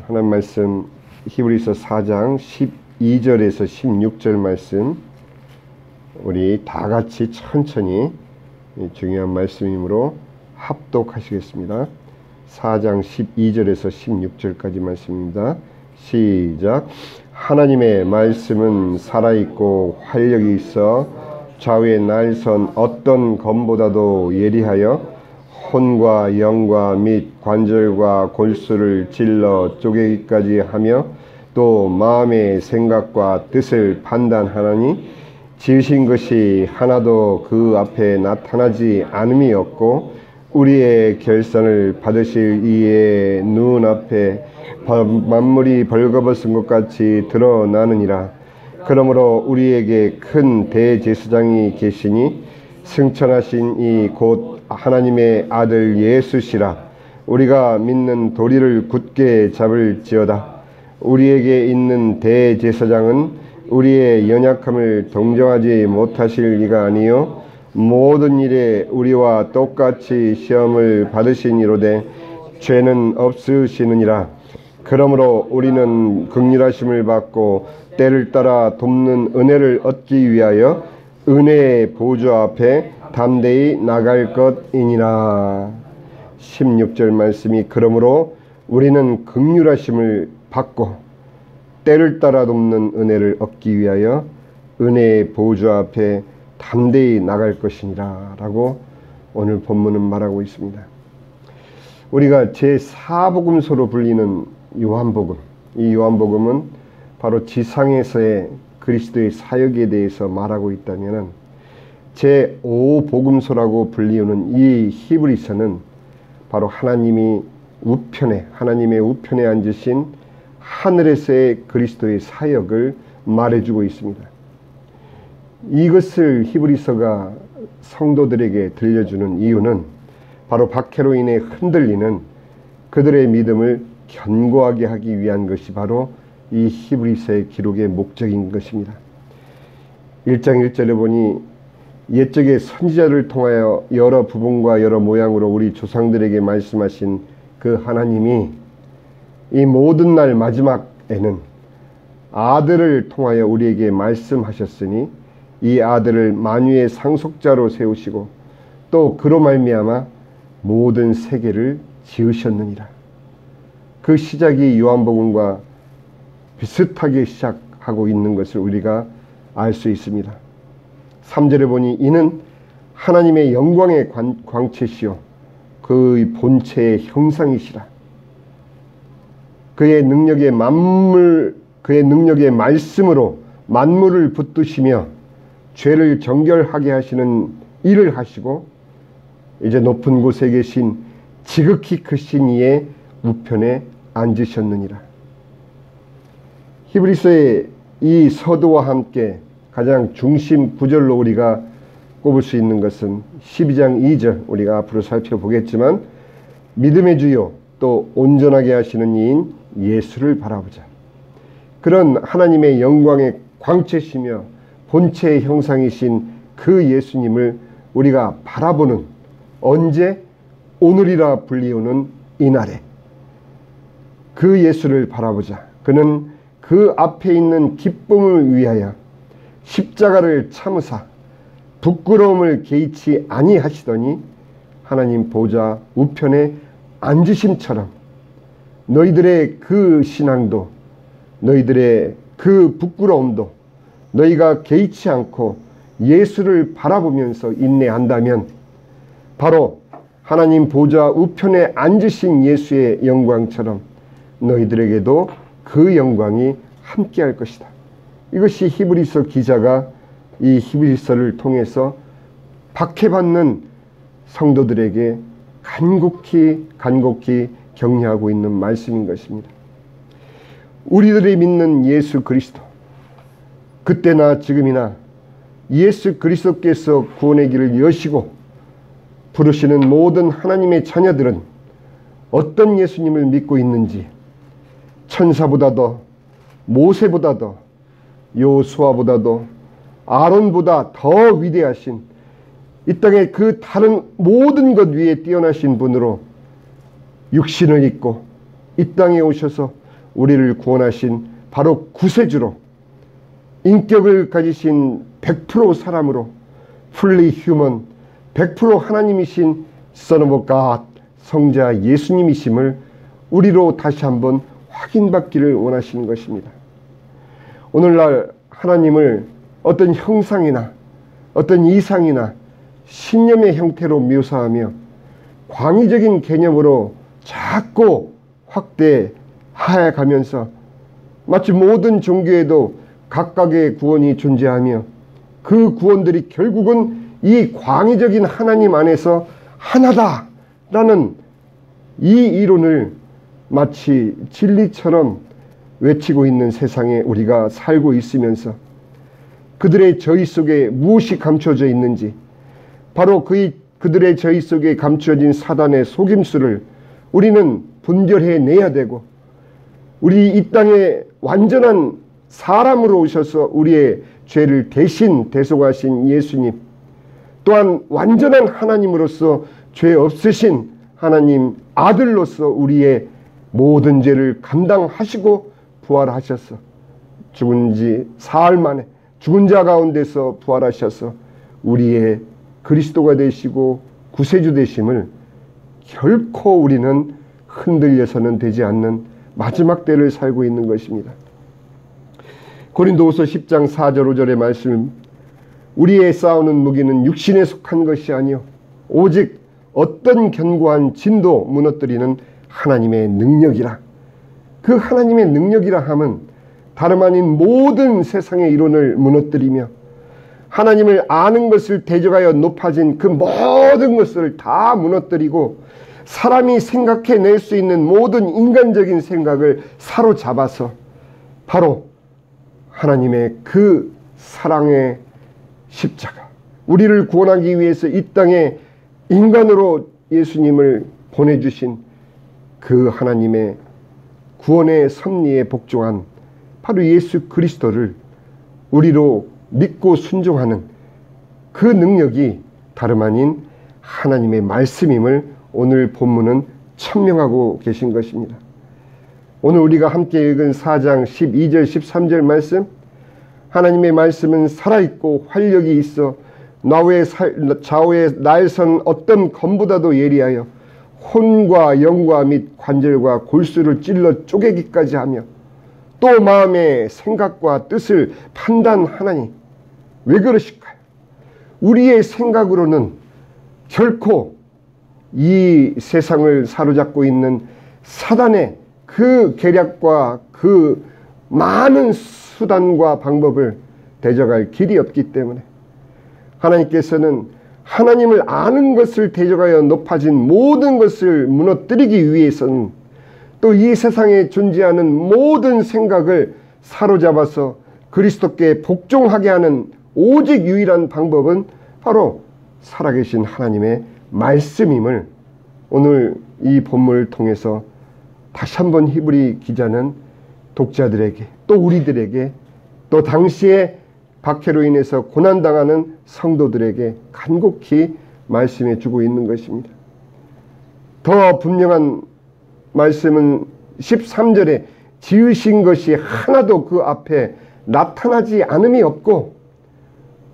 하나님 말씀 히브리서 4장 12절에서 16절 말씀 우리 다 같이 천천히 중요한 말씀이므로 합독하시겠습니다. 4장 12절에서 16절까지 말씀입니다. 시작. 하나님의 말씀은 살아있고 활력이 있어 좌우의 날선 어떤 검보다도 예리하여 혼과 영과 및 관절과 골수를 찔러 쪼개기까지 하며 또 마음의 생각과 뜻을 판단하나니 지으신 것이 하나도 그 앞에 나타나지 않음이 없고 우리의 결산을 받으실 이의 눈앞에 만물이 벌거벗은 것 같이 드러나느니라. 그러므로 우리에게 큰 대제사장이 계시니 승천하신 이 곧 하나님의 아들 예수시라. 우리가 믿는 도리를 굳게 잡을지어다. 우리에게 있는 대제사장은 우리의 연약함을 동정하지 못하실 이가 아니요 모든 일에 우리와 똑같이 시험을 받으시니로되 죄는 없으시느니라. 그러므로 우리는 긍휼하심을 받고 때를 따라 돕는 은혜를 얻기 위하여 은혜의 보좌 앞에 담대히 나갈 것이니라. 16절 말씀이 그러므로 우리는 긍휼하심을 받고 때를 따라 돕는 은혜를 얻기 위하여 은혜의 보좌 앞에 담대히 나갈 것이니라 라고 오늘 본문은 말하고 있습니다. 우리가 제4복음서로 불리는 요한복음, 이 요한복음은 바로 지상에서의 그리스도의 사역에 대해서 말하고 있다면 제5복음서라고 불리우는 이 히브리서는 바로 하나님의 우편에 앉으신 하늘에서의 그리스도의 사역을 말해주고 있습니다. 이것을 히브리서가 성도들에게 들려주는 이유는 바로 박해로 인해 흔들리는 그들의 믿음을 견고하게 하기 위한 것이 바로 이 히브리서의 기록의 목적인 것입니다. 1장 1절에 보니 옛적의 선지자를 통하여 여러 부분과 여러 모양으로 우리 조상들에게 말씀하신 그 하나님이 이 모든 날 마지막에는 아들을 통하여 우리에게 말씀하셨으니 이 아들을 만유의 상속자로 세우시고 또 그로 말미암아 모든 세계를 지으셨느니라. 그 시작이 요한복음과 비슷하게 시작하고 있는 것을 우리가 알 수 있습니다. 3절에 보니 이는 하나님의 영광의 광채시요 그의 본체의 형상이시라. 그의 능력의 말씀으로 만물을 붙드시며 죄를 정결하게 하시는 일을 하시고 이제 높은 곳에 계신 지극히 크신 이의 우편에 앉으셨느니라. 히브리서의 이 서두와 함께 가장 중심 구절로 우리가 꼽을 수 있는 것은 12장 2절 우리가 앞으로 살펴보겠지만 믿음의 주요 또 온전하게 하시는 이인 예수를 바라보자. 그런 하나님의 영광의 광채시며 본체의 형상이신 그 예수님을 우리가 바라보는 언제? 오늘이라 불리우는 이날에 그 예수를 바라보자. 그는 그 앞에 있는 기쁨을 위하여 십자가를 참으사 부끄러움을 개의치 아니하시더니 하나님 보좌 우편에 앉으심처럼 너희들의 그 신앙도 너희들의 그 부끄러움도 너희가 개의치 않고 예수를 바라보면서 인내한다면 바로 하나님 보좌 우편에 앉으신 예수의 영광처럼 너희들에게도 그 영광이 함께할 것이다. 이것이 히브리서 기자가 이 히브리서를 통해서 박해받는 성도들에게 간곡히 격려하고 있는 말씀인 것입니다. 우리들이 믿는 예수 그리스도, 그때나 지금이나 예수 그리스도께서 구원의 길을 여시고 부르시는 모든 하나님의 자녀들은 어떤 예수님을 믿고 있는지 천사보다도 모세보다도 여호수아보다도 아론보다 더 위대하신 이 땅의 그 다른 모든 것 위에 뛰어나신 분으로 육신을 입고 이 땅에 오셔서 우리를 구원하신 바로 구세주로 인격을 가지신 100% 사람으로 fully human 100% 하나님이신 Son of God 성자 예수님이심을 우리로 다시 한번 확인받기를 원하시는 것입니다. 오늘날 하나님을 어떤 형상이나 어떤 이상이나 신념의 형태로 묘사하며 광의적인 개념으로 자꾸 확대하여 가면서 마치 모든 종교에도 각각의 구원이 존재하며 그 구원들이 결국은 이 광의적인 하나님 안에서 하나다라는 이 이론을 마치 진리처럼 외치고 있는 세상에 우리가 살고 있으면서 그들의 저희 속에 무엇이 감춰져 있는지 바로 그들의 저희 속에 감춰진 사단의 속임수를 우리는 분별해 내야 되고 우리 이 땅에 완전한 사람으로 오셔서 우리의 죄를 대신 대속하신 예수님 또한 완전한 하나님으로서 죄 없으신 하나님 아들로서 우리의 모든 죄를 감당하시고 부활하셔서 죽은 지 사흘 만에 죽은 자 가운데서 부활하셔서 우리의 그리스도가 되시고 구세주 되심을 결코 우리는 흔들려서는 되지 않는 마지막 때를 살고 있는 것입니다. 고린도후서 10장 4절 5절의 말씀 우리의 싸우는 무기는 육신에 속한 것이 아니요 오직 어떤 견고한 진도 무너뜨리는 하나님의 능력이라. 그 하나님의 능력이라 함은 다름 아닌 모든 세상의 이론을 무너뜨리며 하나님을 아는 것을 대적하여 높아진 그 모든 것을 다 무너뜨리고 사람이 생각해낼 수 있는 모든 인간적인 생각을 사로잡아서 바로 하나님의 그 사랑의 십자가 우리를 구원하기 위해서 이 땅에 인간으로 예수님을 보내주신 그 하나님의 구원의 섭리에 복종한 바로 예수 그리스도를 우리로 믿고 순종하는 그 능력이 다름 아닌 하나님의 말씀임을 오늘 본문은 천명하고 계신 것입니다. 오늘 우리가 함께 읽은 4장 12절 13절 말씀 하나님의 말씀은 살아있고 활력이 있어 좌우에 날선 어떤 검보다도 예리하여 혼과 영과 및 관절과 골수를 찔러 쪼개기까지 하며 또 마음의 생각과 뜻을 판단하나니 왜 그러실까요? 우리의 생각으로는 결코 이 세상을 사로잡고 있는 사단의 그 계략과 그 많은 수단과 방법을 대적할 길이 없기 때문에 하나님께서는 하나님을 아는 것을 대적하여 높아진 모든 것을 무너뜨리기 위해서는 또 이 세상에 존재하는 모든 생각을 사로잡아서 그리스도께 복종하게 하는 오직 유일한 방법은 바로 살아계신 하나님의 말씀임을 오늘 이 본문을 통해서 다시 한번 히브리 기자는 독자들에게 또 우리들에게 또 당시에 박해로 인해서 고난당하는 성도들에게 간곡히 말씀해 주고 있는 것입니다. 더 분명한 말씀은 13절에 지으신 것이 하나도 그 앞에 나타나지 않음이 없고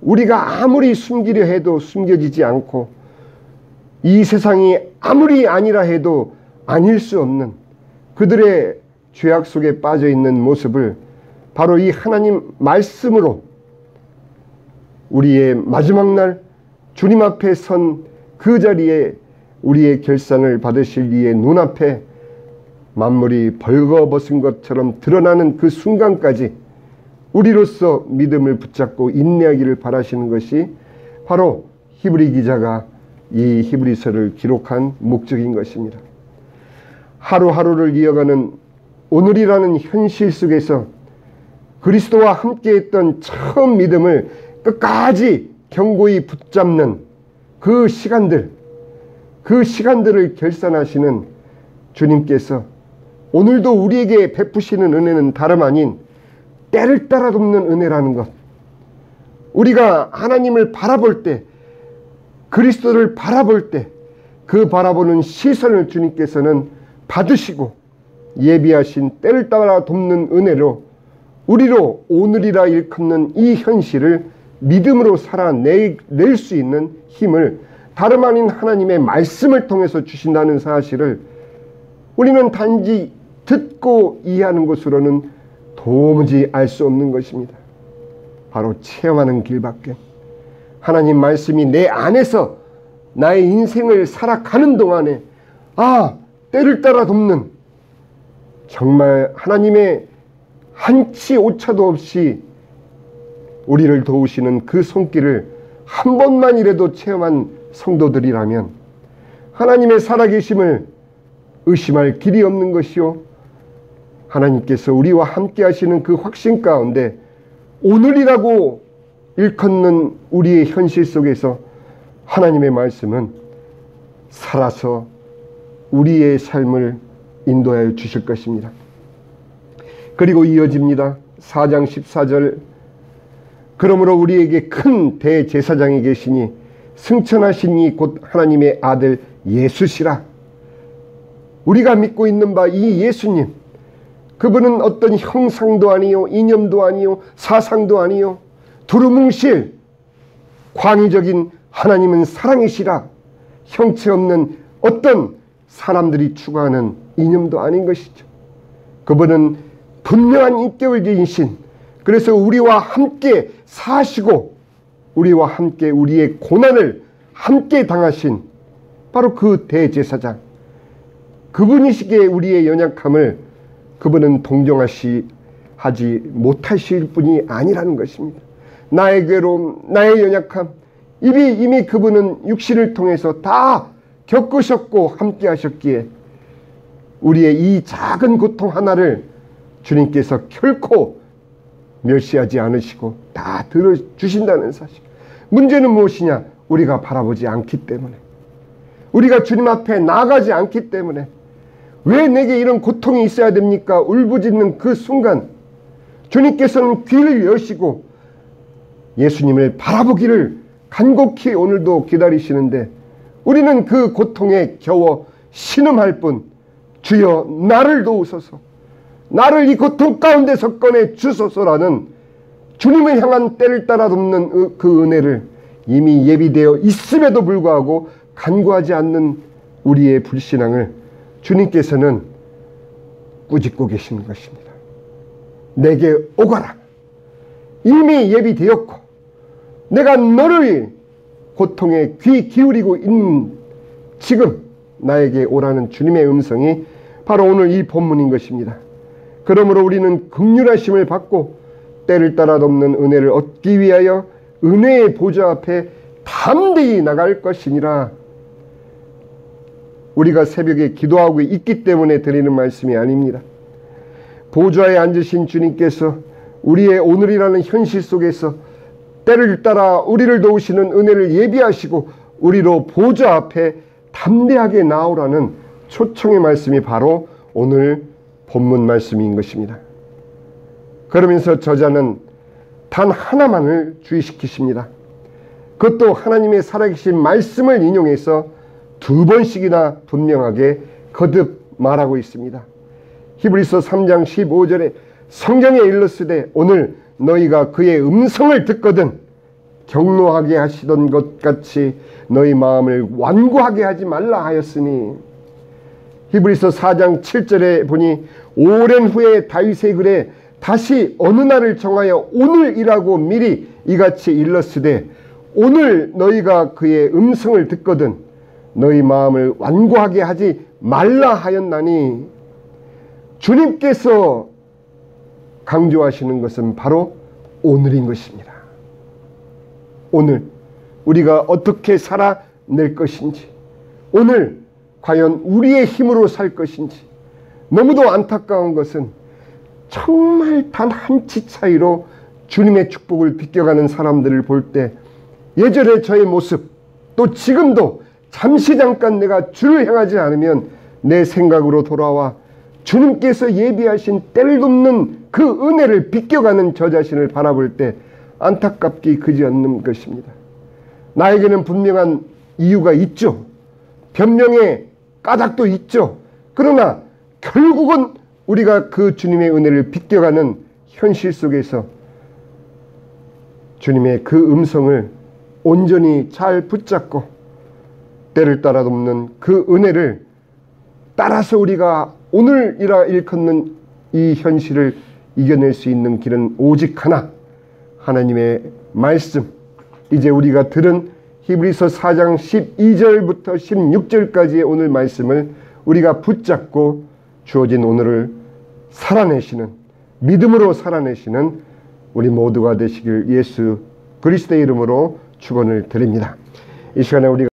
우리가 아무리 숨기려 해도 숨겨지지 않고 이 세상이 아무리 아니라 해도 아닐 수 없는 그들의 죄악 속에 빠져 있는 모습을 바로 이 하나님 말씀으로 우리의 마지막 날 주님 앞에 선 그 자리에 우리의 결산을 받으실 이의 눈앞에 만물이 벌거벗은 것처럼 드러나는 그 순간까지 우리로서 믿음을 붙잡고 인내하기를 바라시는 것이 바로 히브리 기자가 이 히브리서를 기록한 목적인 것입니다. 하루하루를 이어가는 오늘이라는 현실 속에서 그리스도와 함께했던 처음 믿음을 끝까지 견고히 붙잡는 그 시간들을 결산하시는 주님께서 오늘도 우리에게 베푸시는 은혜는 다름 아닌 때를 따라 돕는 은혜라는 것. 우리가 하나님을 바라볼 때, 그리스도를 바라볼 때 그 바라보는 시선을 주님께서는 받으시고 예비하신 때를 따라 돕는 은혜로 우리로 오늘이라 일컫는 이 현실을 믿음으로 살아낼 수 있는 힘을 다름 아닌 하나님의 말씀을 통해서 주신다는 사실을 우리는 단지 듣고 이해하는 것으로는 도무지 알 수 없는 것입니다. 바로 체험하는 길밖에. 하나님 말씀이 내 안에서 나의 인생을 살아가는 동안에 때를 따라 돕는 정말 하나님의 한치 오차도 없이 우리를 도우시는 그 손길을 한 번만이라도 체험한 성도들이라면 하나님의 살아계심을 의심할 길이 없는 것이요, 하나님께서 우리와 함께 하시는 그 확신 가운데 오늘이라고 일컫는 우리의 현실 속에서 하나님의 말씀은 살아서 우리의 삶을 인도하여 주실 것입니다. 그리고 이어집니다. 4장 14절. 그러므로 우리에게 큰 대제사장이 계시니 승천하신 이 곧 하나님의 아들 예수시라. 우리가 믿고 있는 바 이 예수님, 그분은 어떤 형상도 아니요, 이념도 아니요, 사상도 아니요, 두루뭉실 광의적인 하나님은 사랑이시라. 형체 없는 어떤 사람들이 추구하는 이념도 아닌 것이죠. 그분은 분명한 인격을 지닌 신, 그래서 우리와 함께 사시고 우리와 함께 우리의 고난을 함께 당하신 바로 그 대제사장, 그분이시기에 우리의 연약함을 그분은 동정하지 못하실 분이 아니라는 것입니다. 나의 괴로움, 나의 연약함, 이미 그분은 육신을 통해서 다 겪으셨고 함께 하셨기에 우리의 이 작은 고통 하나를 주님께서 결코 멸시하지 않으시고 다 들어주신다는 사실. 문제는 무엇이냐? 우리가 바라보지 않기 때문에, 우리가 주님 앞에 나아가지 않기 때문에. 왜 내게 이런 고통이 있어야 됩니까? 울부짖는 그 순간 주님께서는 귀를 여시고 예수님을 바라보기를 간곡히 오늘도 기다리시는데 우리는 그 고통에 겨워 신음할 뿐, 주여 나를 도우소서, 나를 이 고통 가운데서 꺼내 주소서라는 주님을 향한 때를 따라 돕는 그 은혜를 이미 예비되어 있음에도 불구하고 간구하지 않는 우리의 불신앙을 주님께서는 꾸짖고 계시는 것입니다. 내게 오거라. 이미 예비되었고 내가 너를 고통에 귀 기울이고 있는 지금 나에게 오라는 주님의 음성이 바로 오늘 이 본문인 것입니다. 그러므로 우리는 긍휼하심을 받고 때를 따라 돕는 은혜를 얻기 위하여 은혜의 보좌 앞에 담대히 나갈 것이니라. 우리가 새벽에 기도하고 있기 때문에 드리는 말씀이 아닙니다. 보좌에 앉으신 주님께서 우리의 오늘이라는 현실 속에서 때를 따라 우리를 도우시는 은혜를 예비하시고 우리로 보좌 앞에 담대하게 나오라는 초청의 말씀이 바로 오늘 본문 말씀인 것입니다. 그러면서 저자는 단 하나만을 주의시키십니다. 그것도 하나님의 살아계신 말씀을 인용해서 2번씩이나 분명하게 거듭 말하고 있습니다. 히브리서 3장 15절에 성경에 일렀으되 오늘 너희가 그의 음성을 듣거든 경노하게 하시던 것 같이 너희 마음을 완고하게 하지 말라 하였으니, 히브리서 4장 7절에 보니 오랜 후에 다윗의 글에 다시 어느 날을 정하여 오늘이라고 미리 이같이 일렀으되 오늘 너희가 그의 음성을 듣거든 너희 마음을 완고하게 하지 말라 하였나니, 주님께서 강조하시는 것은 바로 오늘인 것입니다. 오늘 우리가 어떻게 살아낼 것인지, 오늘 과연 우리의 힘으로 살 것인지. 너무도 안타까운 것은 정말 단 한 치 차이로 주님의 축복을 비껴가는 사람들을 볼 때 예전의 저의 모습, 또 지금도 잠시 잠깐 내가 주를 향하지 않으면 내 생각으로 돌아와 주님께서 예비하신 때를 돕는 그 은혜를 비껴가는 저 자신을 바라볼 때 안타깝기 그지없는 것입니다. 나에게는 분명한 이유가 있죠. 변명의 까닭도 있죠. 그러나 결국은 우리가 그 주님의 은혜를 비껴가는 현실 속에서 주님의 그 음성을 온전히 잘 붙잡고 때를 따라 돕는 그 은혜를 따라서 우리가 오늘이라 일컫는 이 현실을 이겨낼 수 있는 길은 오직 하나, 하나님의 말씀. 이제 우리가 들은 히브리서 4장 12절부터 16절까지의 오늘 말씀을 우리가 붙잡고 주어진 오늘을 살아내시는, 믿음으로 살아내시는 우리 모두가 되시길 예수 그리스도의 이름으로 축원을 드립니다. 이 시간에 우리가